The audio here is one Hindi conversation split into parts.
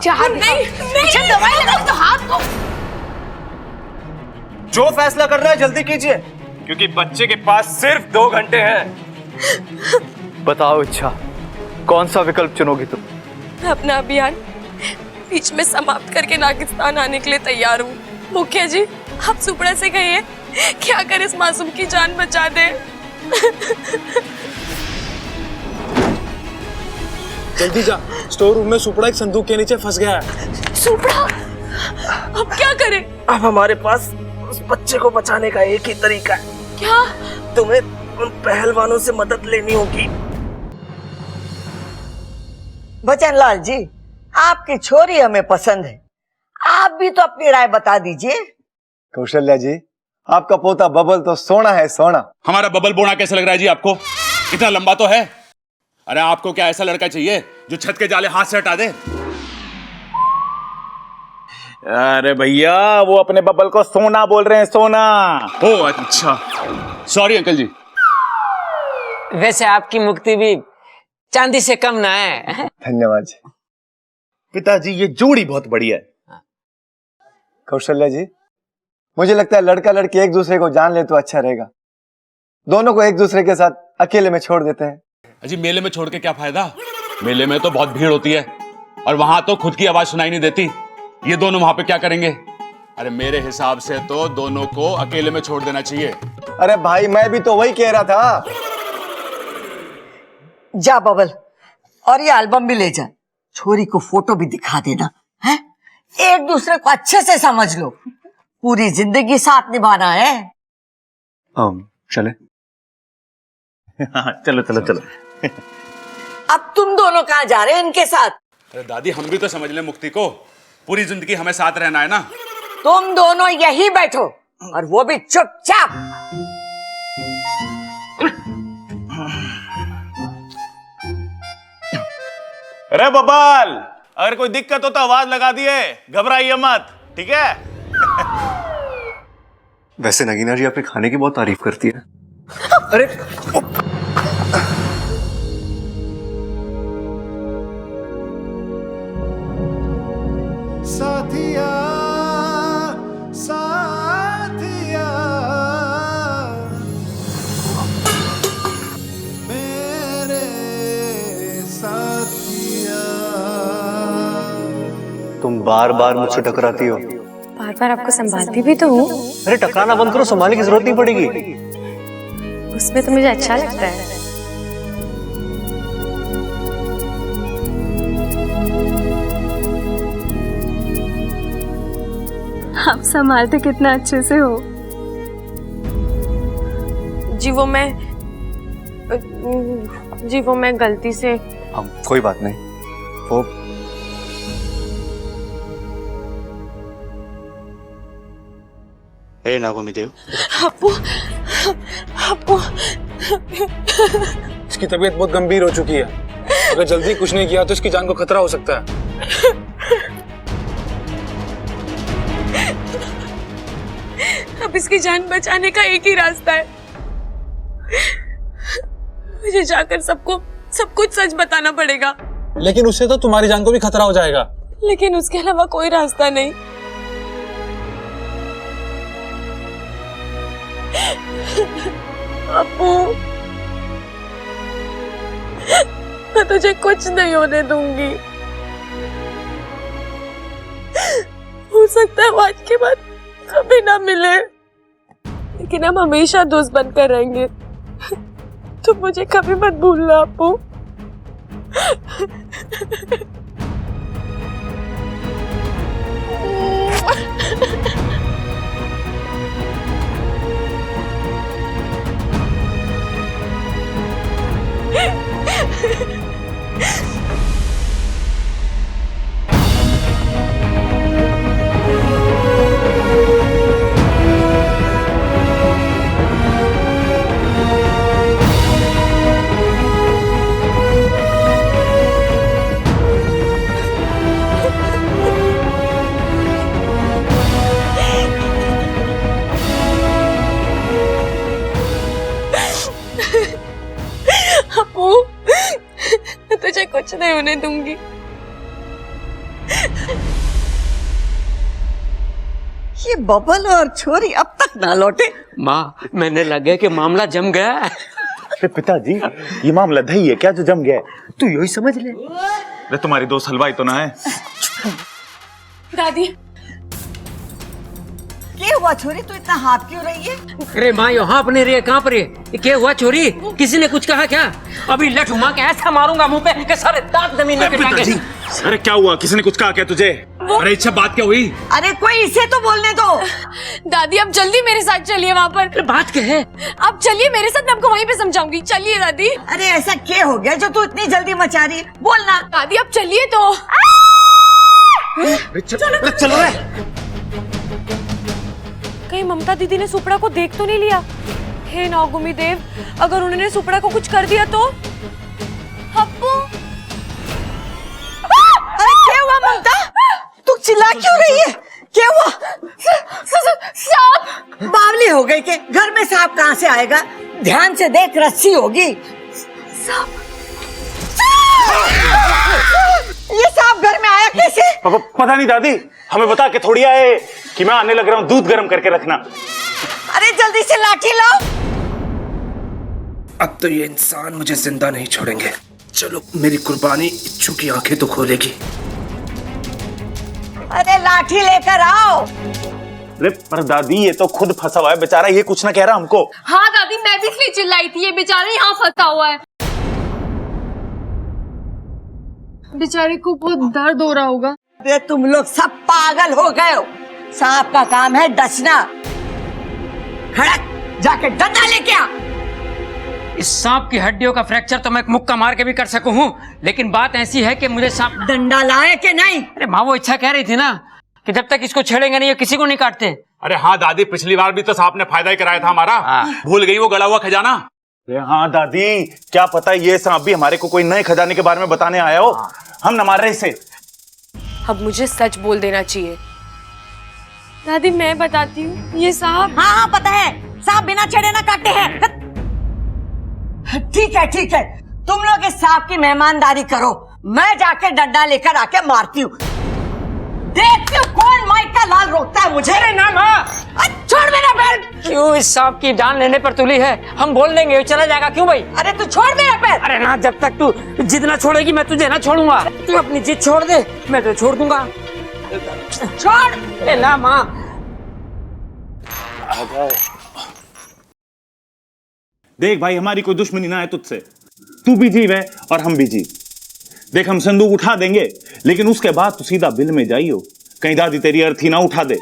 पीछे हाथ नहीं, पीछे दवाई लगा तो हाथ को। जो फैसला करना है जल्दी कीजिए, क्योंकि बच्चे के पास सिर्फ 2 घंटे हैं। बताओ इच्छा, कौन सा विकल्प चुनोगी तुम? मैं अपना अभियान बीच में समाप्त करके नागिस्तान आने के लिए तैयार हूँ। मुखिया जी, आप सुपड़ा से कहिए कि अगर इस मासूम की जान बचा दे। जल्दी जा, स्टोर रूम में सुपड़ा एक संदूक के नीचे फंस गया है। सुपड़ा, अब क्या करें? अब हमारे पास उस बच्चे को बचाने का एक ही तरीका है। क्या? तुम्हें उन पहलवानों से मदद लेनी होगी। बचन लाल जी, आपकी छोरी हमें पसंद है, आप भी तो अपनी राय बता दीजिए। कौशल्या जी, आपका पोता बबल तो सोना है, सोना। हमारा बबल बोना कैसा लग रहा है जी आपको? इतना लंबा तो है। अरे आपको क्या ऐसा लड़का चाहिए जो छत के जाले हाथ से हटा दे? अरे भैया, वो अपने बबल को सोना बोल रहे हैं, सोना। ओ अच्छा, सॉरी अंकल जी। वैसे आपकी मुक्ति भी चांदी से कम ना है। धन्यवाद जी। पिताजी, ये जोड़ी बहुत बढ़िया है। कौशल्या जी, मुझे लगता है लड़का लड़की एक दूसरे को जान ले तो अच्छा रहेगा। दोनों को एक दूसरे के साथ अकेले में छोड़ देते हैं। अजी, मेले में छोड़ के क्या फायदा? मेले में तो बहुत भीड़ होती है और वहां तो खुद की आवाज सुनाई नहीं देती। ये दोनों वहां पे क्या करेंगे? अरे मेरे हिसाब से तो दोनों को अकेले में छोड़ देना चाहिए। अरे भाई, मैं भी तो वही कह रहा था। जा बबल, और ये एल्बम भी ले जा, छोरी को फोटो भी दिखा देना है। एक दूसरे को अच्छे से समझ लो, पूरी जिंदगी साथ निभाना है। चले। चलो चलो चलो। अब तुम दोनों कहाँ जा रहे हैं इनके साथ? अरे दादी, हम भी तो समझ लें मुक्ति को। पूरी जिंदगी हमें साथ रहना है ना। तुम दोनों यही बैठो, और वो भी चुपचाप। अरे बबल, अगर कोई दिक्कत हो तो आवाज लगा दिए, घबराइए मत, ठीक है? वैसे नगीना जी आपके खाने की बहुत तारीफ करती है। अरे साथिया साथिया मेरे साथिया। तुम बार बार मुझसे टकराती हो। बार बार आपको संभालती भी तो हूँ। अरे टकराना बंद करो, संभालने की जरूरत नहीं पड़ेगी। उसमें तो मुझे अच्छा लगता है। आप संभालते कितना अच्छे से हो जी। वो मैं गलती से। हम कोई बात नहीं। वो नागोमीदेव, अपू, अपू। इसकी तबीयत बहुत गंभीर हो चुकी है, अगर जल्दी कुछ नहीं किया तो इसकी जान को खतरा हो सकता है। अब इसकी जान बचाने का एक ही रास्ता है, मुझे जाकर सबको सब कुछ सच बताना पड़ेगा। लेकिन उससे तो तुम्हारी जान को भी खतरा हो जाएगा। लेकिन उसके अलावा कोई रास्ता नहीं। अपू, मैं तुझे कुछ नहीं होने दूंगी। हो सकता है आज के बाद कभी ना मिले, लेकिन हम हमेशा दोस्त बनकर रहेंगे। तुम मुझे कभी मत भूलना अपू। अपू, मैं तुझे कुछ नहीं होने दूंगी। ये बबल और छोरी अब तक ना लौटे। माँ मैंने लगे कि मामला जम गया है। अरे पिताजी, ये मामला दही है क्या जो जम गया है? तू यही समझ ले। अरे तुम्हारी दोस्त हलवाई तो ना है? दादी क्या हुआ छोरी, तू इतना हाथ क्यों रही है? अरे माँ यो हाँप नहीं रही है, कहाँ पर है? ये क्या हुआ छोरी? किसी ने कुछ कहा क्या? अभी लठ माँ के ऐसा मारूंगा मुंह पे कि सारे दांत जमीन में गिरेंगे। अरे क्या हुआ, किसी ने कुछ कहा क्या तुझे? अरे इच्छा बात क्या हुई? अरे कोई इसे तो बोलने दो। दादी अब जल्दी मेरे साथ चलिए वहाँ पर। अरे बात क्या है? अब चलिए मेरे साथ, मैं आपको वहीं पे समझाऊंगी। चलिए दादी। अरे ऐसा क्या हो गया जो तू इतनी जल्दी मचा रही है, बोलना। दादी अब चलिए तो। चलो रे। कहीं ममता दीदी ने सुपड़ा को देख तो नहीं लिया? हे नागुमी देव, अगर उन्होंने सुपड़ा को कुछ कर दिया तो? अप्पू, अरे क्या हुआ ममता, तू चिल्ला क्यों रही है? क्या हुआ? सांप। बावली हो गई के? घर में सांप कहाँ से आएगा? ध्यान से देख, रस्सी होगी। ये सांप घर में आया कैसे? पता नहीं दादी, हमें बता के थोड़ी आए कि मैं आने लग रहा हूँ, दूध गर्म करके रखना। अरे जल्दी से लाठी लाओ। अब तो ये इंसान मुझे जिंदा नहीं छोड़ेंगे। चलो मेरी कुर्बानी इच्छू की आंखें तो खोलेगी। अरे लाठी लेकर आओ। अरे पर दादी, ये तो खुद फंसा हुआ है बेचारा, ये कुछ ना कह रहा हमको। हाँ दादी, मैं भी इसलिए चिल्लाई थी, ये बेचारा यहाँ फंसा हुआ है। बेचारे को बहुत दर्द हो रहा होगा। अरे तुम लोग सब पागल हो गए हो। सांप का काम है डसना। खड़क जाके डंडा लेके आ। इस सांप की हड्डियों का फ्रैक्चर तो मैं मुक्का मार के भी कर सकूं हूँ, लेकिन बात ऐसी है कि मुझे सांप। डंडा लाए कि नहीं? अरे माँ वो इच्छा कह रही थी ना कि जब तक इसको छेड़ेंगे नहीं ये किसी को नहीं काटते। अरे हाँ दादी, पिछली बार भी तो सांप ने फायदा ही कराया था हमारा। भूल गई वो गड़ा हुआ खजाना? अरे हाँ दादी, क्या पता ये सांप भी हमारे को कोई नए खजाने के बारे में बताने आया हो। हम न मार रहे इसे। अब मुझे सच बोल देना चाहिए। दादी मैं बताती हूँ, ये सांप। हाँ हाँ पता है, सांप बिना छेड़े ना काटते हैं। ठीक है ठीक है, तुम लोग इस सांप की मेहमानदारी करो, मैं जाके डंडा लेकर आके मारती हूँ। देखती हूँ कौन माइक का लाल रोकता है मुझे। अरे ना माँ, छोड़ मेरा पैर। क्यों इस सांप की जान लेने पर तुली है? हम बोल देंगे चला जाएगा। क्यों भाई? अरे तू छोड़ मेरा पैर। अरे ना, जब तक तू जिद ना छोड़ेगी मैं तुझे ना छोड़ूंगा। तू अपनी जिद छोड़ दे, मैं तो छोड़ दूंगा। छोड़। अरे ना माँ। देख भाई, हमारी कोई दुश्मनी ना है तुझसे। तू भी जीव है और हम भी जीव। देख हम संदूक उठा देंगे, लेकिन उसके बाद तू सीधा बिल में जाइयो, कहीं दादी तेरी अर्थी ना उठा दे।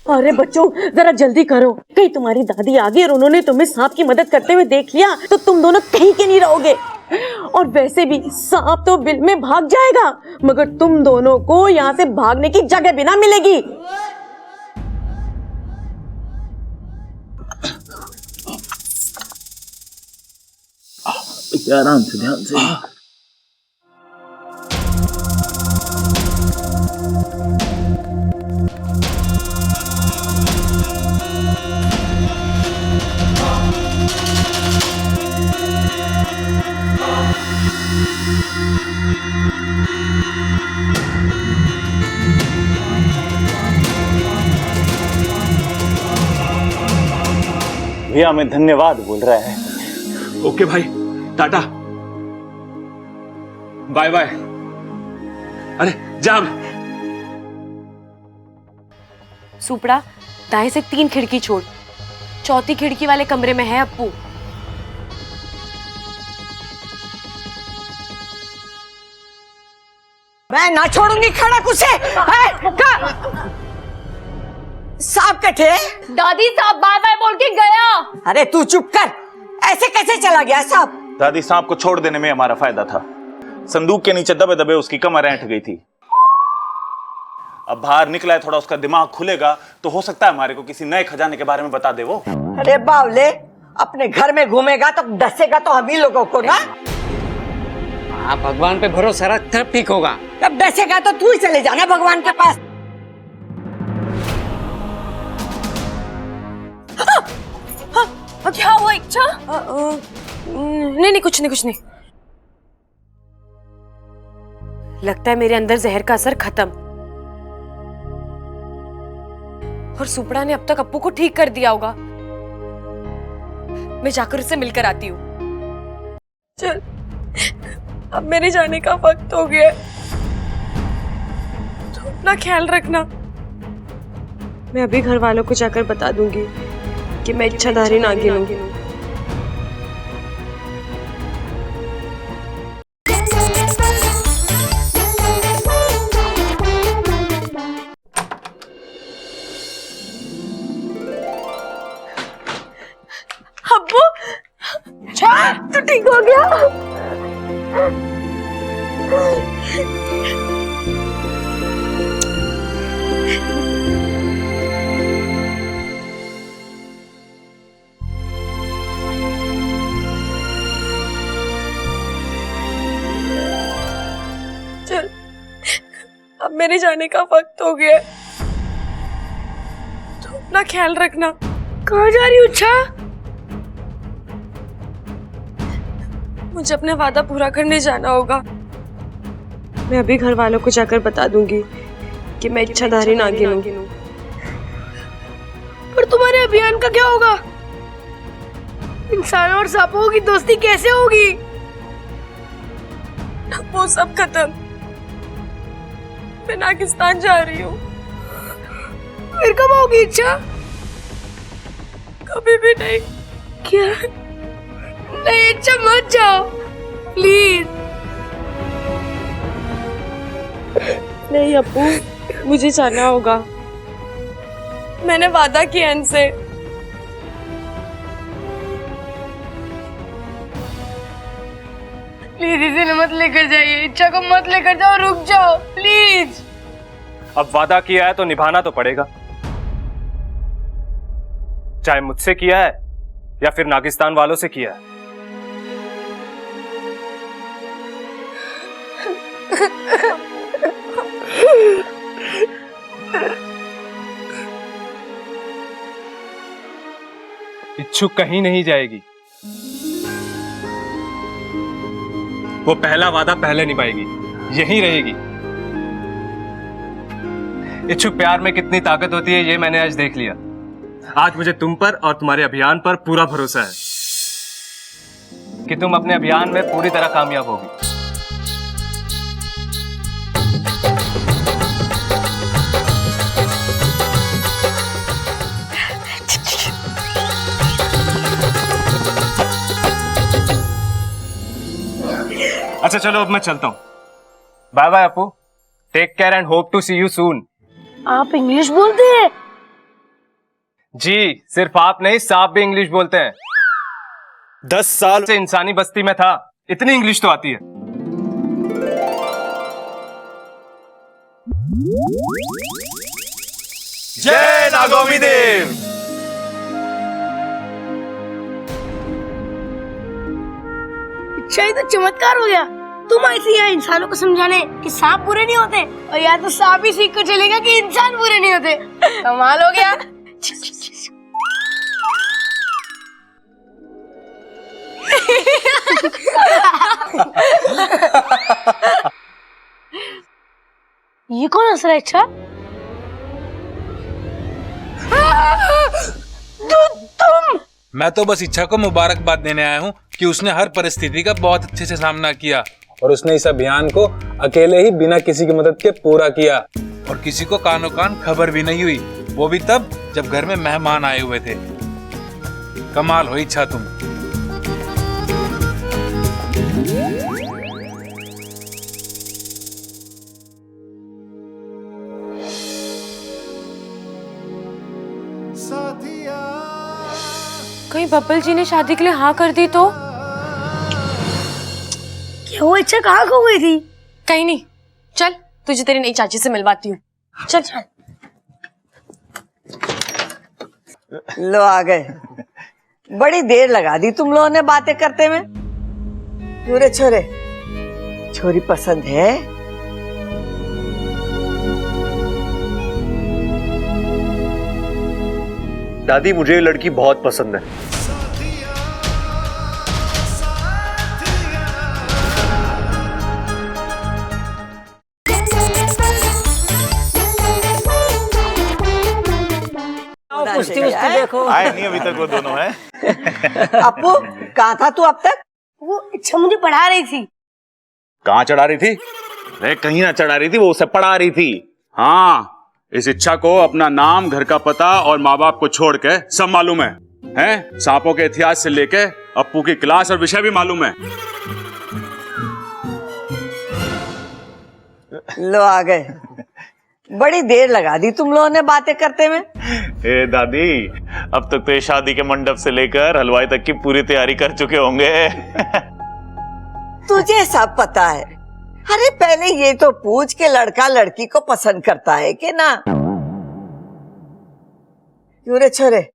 अरे बच्चों जरा जल्दी करो, कहीं तुम्हारी दादी आ गई और उन्होंने तुम्हें सांप की मदद करते हुए देख लिया तो तुम दोनों कहीं के नहीं रहोगे। और वैसे भी सांप तो बिल में भाग जाएगा, मगर तुम दोनों को यहाँ से भागने की जगह भी ना मिलेगी। आराम से, ध्यान से। भैया हमें धन्यवाद बोल रहा है। ओके भाई, टाटा, बाय बाय। अरे जा। सुपड़ा, दाएं से 3 खिड़की छोड़, चौथी खिड़की वाले कमरे में है अप्पू। मैं ना छोड़ूंगी खड़क उसे। सांप कटे। दादी सांप बाय बाय बोल के गया। अरे तू चुप कर, ऐसे कैसे चला गया सांप? दादी, सांप को छोड़ देने में हमारा फायदा था। संदूक के नीचे दबे दबे उसकी कमर ऐंठ गई थी। अब बाहर निकला है, थोड़ा उसका दिमाग खुलेगा तो हो सकता है हमारे को किसी नए खजाने के बारे में बता दे वो। अरे बावले, अपने घर में घूमेगा तो डसेगा तो हम ही लोगों को ना। हाँ, भगवान पे भरोसा रख, तब ठीक होगा। अब डसेगा तो तू ही चले जाना भगवान के पास। क्या हुआ इच्छा? नहीं नहीं, कुछ नहीं कुछ नहीं। लगता है मेरे अंदर जहर का असर खत्म। और सुपड़ा ने अब तक अप्पू को ठीक कर दिया होगा। मैं जाकर उससे मिलकर आती हूँ। चल, अब मेरे जाने का वक्त हो गया। तो अपना ख्याल रखना। मैं अभी घर वालों को जाकर बता दूंगी कि मैं इच्छाधारी नागिन हूँ। अब्बू, तू ठीक हो गया? चल, अब मेरे जाने का वक्त हो गया। तो अपना ख्याल रखना। कहाँ जा रही हो? अच्छा, मुझे अपना वादा पूरा करने जाना होगा। मैं अभी घर वालों को जाकर बता दूंगी कि मैं इच्छाधारी नागिन हूँ। पर तुम्हारे अभियान का क्या होगा? इंसानों और सांपों की दोस्ती कैसे होगी? वो सब खत्म। मैं नागिस्तान जा रही हूँ। फिर कब होगी इच्छा? कभी भी नहीं। क्या? नहीं इच्छा, मत जाओ प्लीज। नहीं अप्पू, मुझे जाना होगा। मैंने वादा किया इनसे। प्लीज इसे मत लेकर जाइए। इच्छा को मत लेकर जाओ, रुक जाओ प्लीज। अब वादा किया है तो निभाना तो पड़ेगा, चाहे मुझसे किया है या फिर नागिस्तान वालों से किया है। इच्छू कहीं नहीं जाएगी। वो पहला वादा पहले निभाएगी, यहीं रहेगी। इच्छू प्यार में कितनी ताकत होती है ये मैंने आज देख लिया। आज मुझे तुम पर और तुम्हारे अभियान पर पूरा भरोसा है कि तुम अपने अभियान में पूरी तरह कामयाब होगी। अच्छा चलो, अब मैं चलता हूँ। Bye bye Appu, take care and hope to see you soon. आप इंग्लिश बोलते हैं? जी, सिर्फ आप नहीं, सांप भी इंग्लिश बोलते हैं। 10 साल से इंसानी बस्ती में था, इतनी इंग्लिश तो आती है। जय नागोमी देव। अच्छा, ये तो चमत्कार हो गया। तुम ऐसे यहाँ इंसानों को समझाने कि सांप बुरे नहीं होते, और या तो सांप ही सीख कर चलेगा कि इंसान बुरे नहीं होते। कमाल हो गया। ये कौन हंस रहा है? अच्छा, तुम? मैं तो बस इच्छा को मुबारकबाद देने आया हूँ कि उसने हर परिस्थिति का बहुत अच्छे से सामना किया और उसने इस अभियान को अकेले ही बिना किसी की मदद के पूरा किया और किसी को कानो कान खबर भी नहीं हुई, वो भी तब जब घर में मेहमान आए हुए थे। कमाल हो इच्छा तुम। कहीं बब्बल जी ने शादी के लिए हाँ कर दी तो? क्या वो इच्छा कहाँ खो गई थी? कहीं नहीं। चल, तुझे तेरी नई चाची से मिलवाती हूँ। चल चल। लो आ गए। बड़ी देर लगा दी तुम लोगों ने बातें करते में। पूरे छोरे, छोरी पसंद है? दादी, मुझे ये लड़की बहुत पसंद है। होना कुश्ती चाहिए, उश्ती हैं? देखो। आए नहीं अभी तक वो दोनों है। अपू कहाँ था तू अब तक? वो अच्छा मुझे पढ़ा रही थी। कहाँ चढ़ा रही थी? अरे कहीं ना चढ़ा रही थी, वो उसे पढ़ा रही थी। हाँ, इस इच्छा को अपना नाम, घर का पता और माँ बाप को छोड़ के सब मालूम है? सांपों के इतिहास से लेके अप्पू की क्लास और विषय भी मालूम है। लो आ गए। बड़ी देर लगा दी तुम लोगों ने बातें करते में। ए दादी, अब तक तो ये शादी के मंडप से लेकर हलवाई तक की पूरी तैयारी कर चुके होंगे। तुझे सब पता है। अरे पहले ये तो पूछ के लड़का लड़की को पसंद करता है कि ना? क्यों रे छोरे,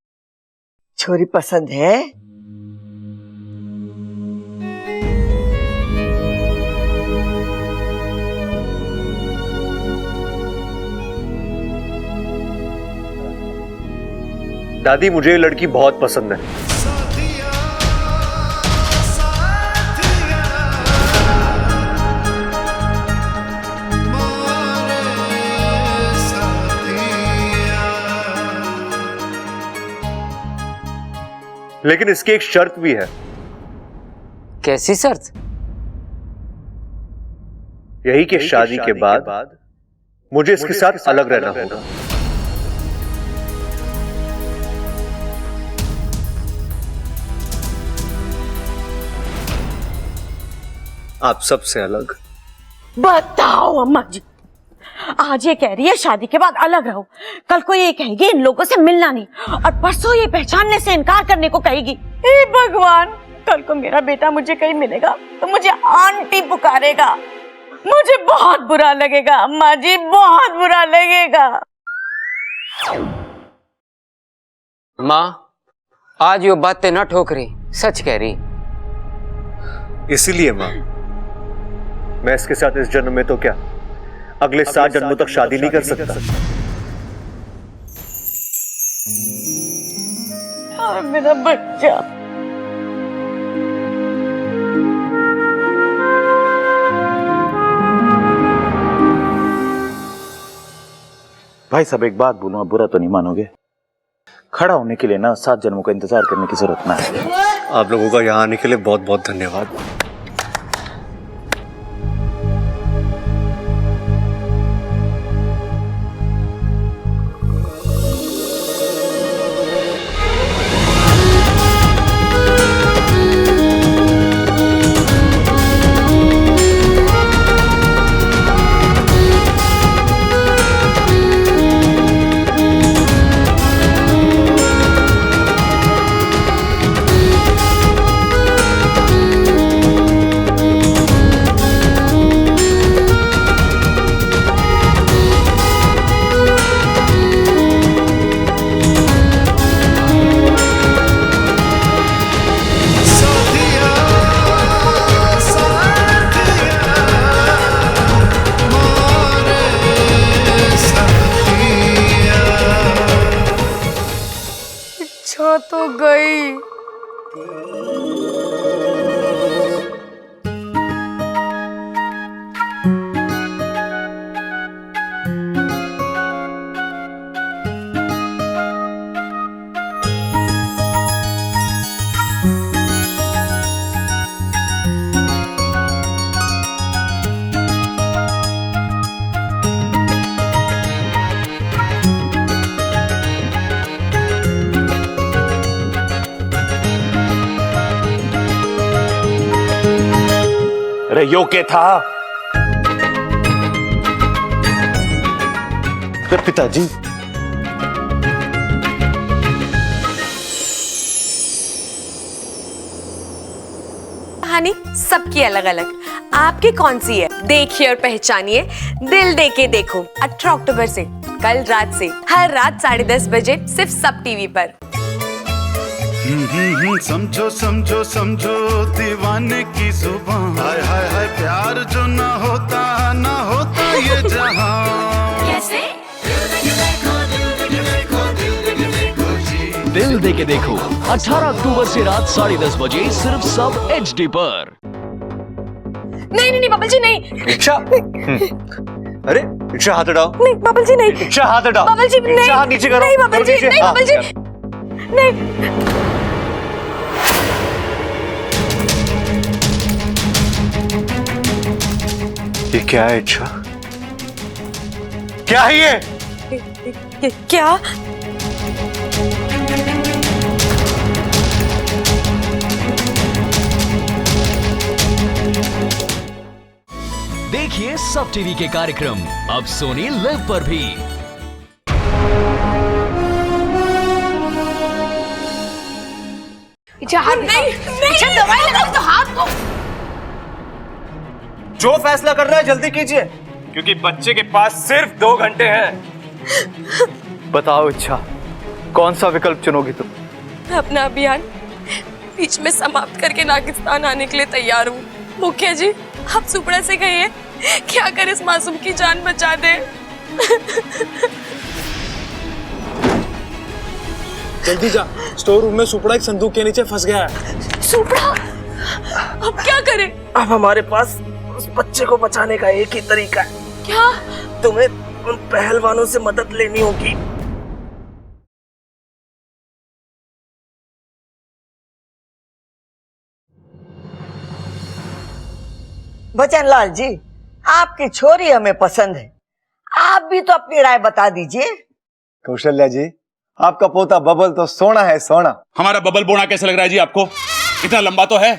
छोरी पसंद है? दादी मुझे ये लड़की बहुत पसंद है। लेकिन इसकी एक शर्त भी है। कैसी शर्त? यही कि शादी के बाद मुझे इसके साथ अलग रहना होगा। आप सबसे अलग। बताओ अम्मा जी, आज ये कह रही है शादी के बाद अलग रहो, कल को ये कहेगी इन लोगों से मिलना नहीं, और परसों ये पहचानने से इनकार करने को कहेगी। हे भगवान, कल को मेरा बेटा मुझे कहीं मिलेगा तो मुझे आंटी पुकारेगा। मुझे बहुत बुरा लगेगा अम्मा जी, बहुत बुरा लगेगा। माँ, आज यो बातें न ठोकरी, सच कह रही। इसीलिए मां, मैं इसके साथ इस जन्म में तो क्या, अगले 7 जन्मों तक शादी नहीं कर सकता। और मेरा बच्चा। भाई साहब एक बात बोलूं, आप बुरा तो नहीं मानोगे? खड़ा होने के लिए ना 7 जन्मों का इंतजार करने की जरूरत ना है। आप लोगों का यहाँ आने के लिए बहुत बहुत धन्यवाद। इच्छा तो गई। अरे यो क्या था? अरे पिताजी, कहानी सबकी अलग अलग, आपकी कौन सी है? देखिए और पहचानिए दिल दे के देखो 18 अक्टूबर से, कल रात से, हर रात 10:30 बजे सिर्फ सब टीवी पर। समझो समझो समझो दीवाने की जुबान, हाय हाय हाय प्यार जो ना होता ये जहां। कैसे? दिल दे के देखो 18 अक्टूबर से रात 10:30 बजे सिर्फ सब HD पर। नहीं नहीं नहीं बबल जी नहीं। इच्छा, अरे इच्छा हाथ हटाओ। नहीं बाबल जी नहीं। इच्छा हाथ हटाओ। बाबल जी नहीं। इच्छा हाथ नीचे करो। नहीं बाबल जी, नहीं बाबल जी, नहीं। ये क्या है इच्छा? क्या है ये? क्या? देखिए सब टीवी के कार्यक्रम अब सोनी लिव पर भी। हाथ नहीं, दवाई लगा तो हाथ को। जो फैसला कर रहा है जल्दी कीजिए, क्योंकि बच्चे के पास सिर्फ 2 घंटे हैं। बताओ इच्छा, कौन सा विकल्प चुनोगी तुम? मैं अपना अभियान बीच में समाप्त करके नागिस्तान आने के लिए तैयार हूँ। मुखिया जी, आप सुपड़ा से कहिए कि अगर इस मासूम की जान बचा दे। जल्दी जा, स्टोर रूम में सुपड़ा एक संदूक के नीचे फंस गया है। सुपड़ा, अब क्या करें? अब हमारे पास उस बच्चे को बचाने का एक ही तरीका है। क्या? तुम्हें उन पहलवानों से मदद लेनी होगी। बचन लाल जी, आपकी छोरी हमें पसंद है, आप भी तो अपनी राय बता दीजिए। कौशल्या जी, आपका पोता बबल तो सोना है, सोना। हमारा बबल बोना कैसे लग रहा है जी आपको? इतना लंबा तो है।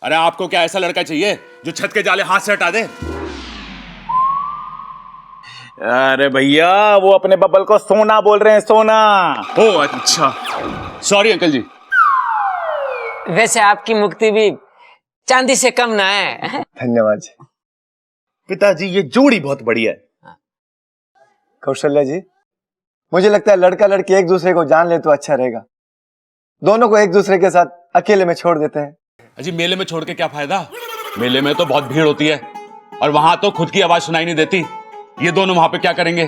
अरे आपको क्या ऐसा लड़का चाहिए जो छत के जाले हाथ से हटा दे? अरे भैया, वो अपने बबल को सोना बोल रहे हैं, सोना। ओ अच्छा, सॉरी अंकल जी। वैसे आपकी मुक्ति भी चांदी से कम ना है। धन्यवाद जी। पिताजी, ये जोड़ी बहुत बढ़िया है। कौशल्या जी, मुझे लगता है लड़का लड़की एक दूसरे को जान ले तो अच्छा रहेगा। दोनों को एक दूसरे के साथ अकेले में छोड़ देते हैं। अजी, मेले में छोड़ के क्या फायदा? मेले में तो बहुत भीड़ होती है और वहां तो खुद की आवाज सुनाई नहीं देती। ये दोनों वहां पे क्या करेंगे?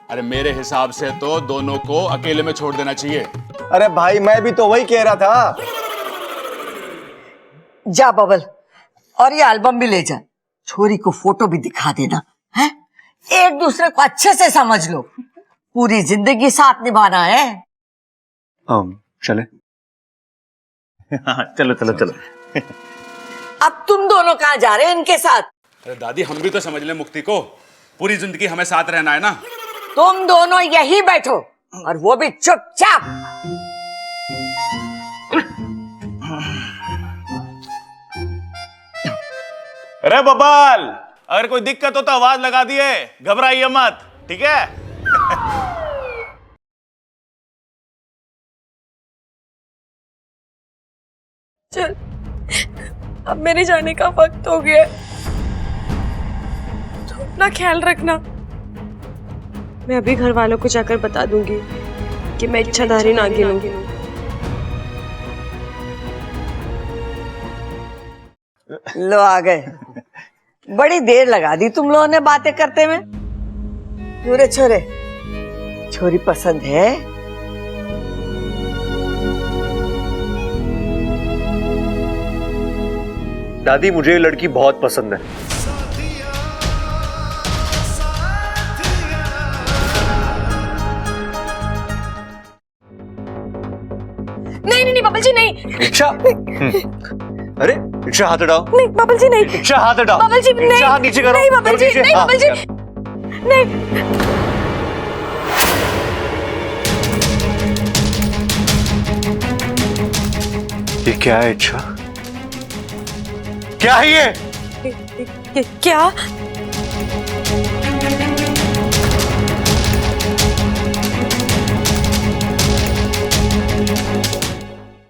अरे मेरे हिसाब से तो दोनों को अकेले में छोड़ देना चाहिए। अरे भाई, मैं भी तो वही कह रहा था। जा बबल, और ये एल्बम भी ले जा, छोरी को फोटो भी दिखा देना। है, एक दूसरे को अच्छे से समझ लो, पूरी जिंदगी साथ निभाना है। चले। चलो चलो चलो। अब तुम दोनों कहाँ जा रहे हैं इनके साथ? अरे दादी, हम भी तो समझ ले मुक्ति को, पूरी जिंदगी हमें साथ रहना है ना। तुम दोनों यही बैठो, और वो भी चुपचाप। अरे बबल, अगर कोई दिक्कत हो तो आवाज लगा दिए, घबराइए मत, ठीक है? चल, अब मेरे जाने का वक्त हो गया। तो अपना ख्याल रखना। मैं अभी घर वालों को जाकर बता दूंगी कि मैं इच्छाधारी नागिन हूँ। लो आ गए। बड़ी देर लगा दी तुम लोगों ने बातें करते में। पूरे छोरे, छोरी पसंद है? दादी, मुझे ये लड़की बहुत पसंद है। नहीं नहीं नहीं बाबल जी, नहीं। इच्छा, अरे इच्छा हाथ हटाओ। नहीं बाबल जी, नहीं। इच्छा हाथ हटाओ। बाबल जी नहीं। इच्छा हाथ नीचे करो। नहीं बाबल जी, नहीं बाबल जी, नहीं। ये क्या है इच्छा? क्या है ये? क्या?